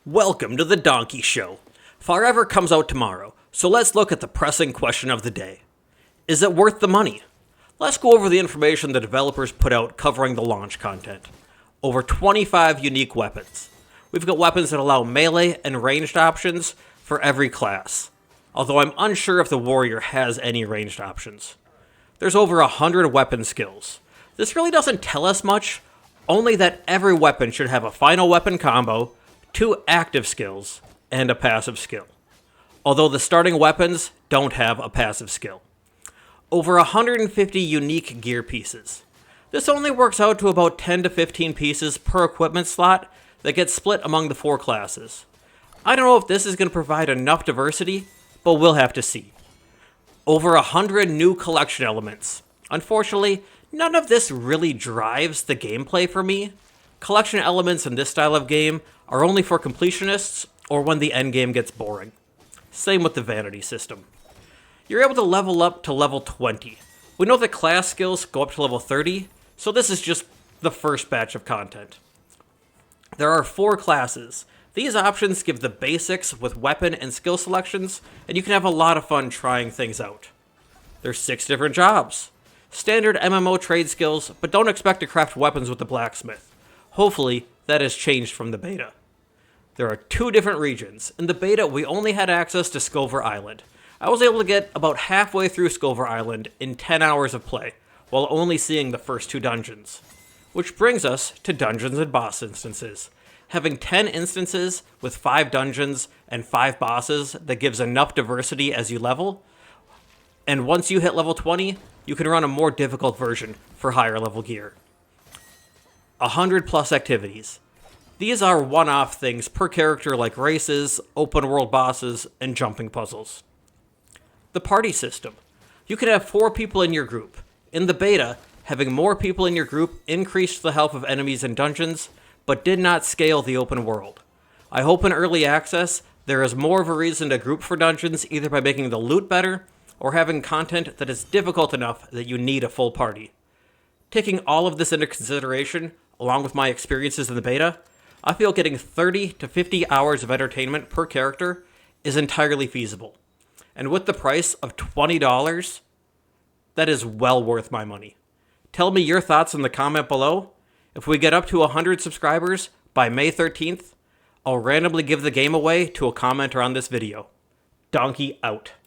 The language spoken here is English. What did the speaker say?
Welcome to the Donkey Show. Farever comes out tomorrow, so let's look at the pressing question of the day. Is it worth the money? Let's go over the information the developers put out covering the launch content. Over 25 unique weapons. We've got weapons that allow melee and ranged options for every class, although I'm unsure if the warrior has any ranged options. There's over 100 weapon skills. This really doesn't tell us much, only that every weapon should have a final weapon combo, 2 active skills, and a passive skill. Although the starting weapons don't have a passive skill. Over 150 unique gear pieces. This only works out to about 10 to 15 pieces per equipment slot that gets split among the 4 classes. I don't know if this is going to provide enough diversity, but we'll have to see. Over 100 new collection elements. Unfortunately, none of this really drives the gameplay for me. Collection elements in this style of game are only for completionists or when the endgame gets boring. Same with the vanity system. You're able to level up to level 20. We know that class skills go up to level 30, so this is just the first batch of content. There are 4 classes. These options give the basics with weapon and skill selections, and you can have a lot of fun trying things out. There's 6 different jobs. Standard MMO trade skills, but don't expect to craft weapons with the blacksmith. Hopefully, that has changed from the beta. There are 2 different regions. In the beta, we only had access to Scover Island. I was able to get about halfway through Scover Island in 10 hours of play, while only seeing the first 2 dungeons. Which brings us to dungeons and boss instances. Having 10 instances with 5 dungeons and 5 bosses that gives enough diversity as you level. And once you hit level 20, you can run a more difficult version for higher level gear. 100 plus activities. These are one-off things per character like races, open world bosses, and jumping puzzles. The party system. You can have 4 people in your group. In the beta, having more people in your group increased the health of enemies in dungeons, but did not scale the open world. I hope in early access, there is more of a reason to group for dungeons either by making the loot better, or having content that is difficult enough that you need a full party. Taking all of this into consideration, along with my experiences in the beta, I feel getting 30 to 50 hours of entertainment per character is entirely feasible. And with the price of $20, that is well worth my money. Tell me your thoughts in the comment below. If we get up to 100 subscribers by May 13th, I'll randomly give the game away to a commenter on this video. Donkey out.